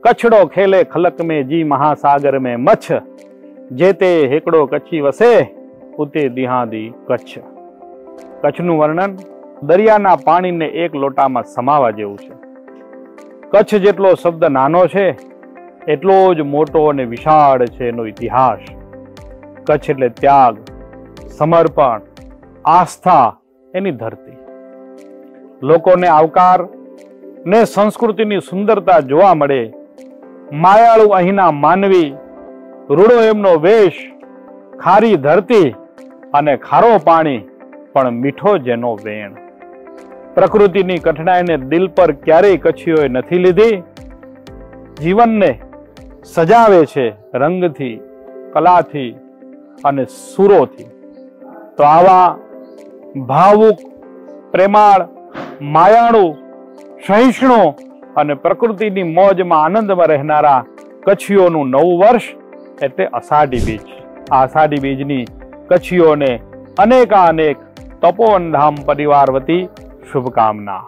कछड़ो खेले खलक में जी महासागर में मछ, जेते हेकड़ो कच्छी वसे उते दिहादी कच्छ। कच्छનું વર્ણન દરિયાના પાણીને એક લોટામાં સમાવા જેવું છે. કચ્છ જેટલો શબ્દ નાનો છે એટલો જ મોટો અને વિશાળ છે એનો ઇતિહાસ. કચ્છ એટલે ત્યાગ, સમર્પણ, આસ્થા એની ધરતી. લોકોને આવકાર ને સંસ્કૃતિની સુંદરતા જોવા મળે. માયાળુ અહીંના માનવી, રૂડો એમનો વેશ, ખારી ધરતી અને ખારો પાણી પણ મીઠો જેનો વેણ. પ્રકૃતિની કઠણાઈને દિલ પર ક્યારેય કચ્છીઓએ નથી લીધી. જીવનને સજાવે છે રંગથી, કલાથી અને સુરોથી. તો આવા ભાવુક, પ્રેમાળ, માયાળુ, સહિષ્ણુ અને પ્રકૃતિની મોજમાં આનંદમાં રહેનારા કચ્છીઓનું નવું વર્ષ એટલે અષાઢી બીજ. આ અષાઢી બીજની કચ્છીઓને અનેકાનેક તપોવન ધામ પરિવાર વતી શુભકામના.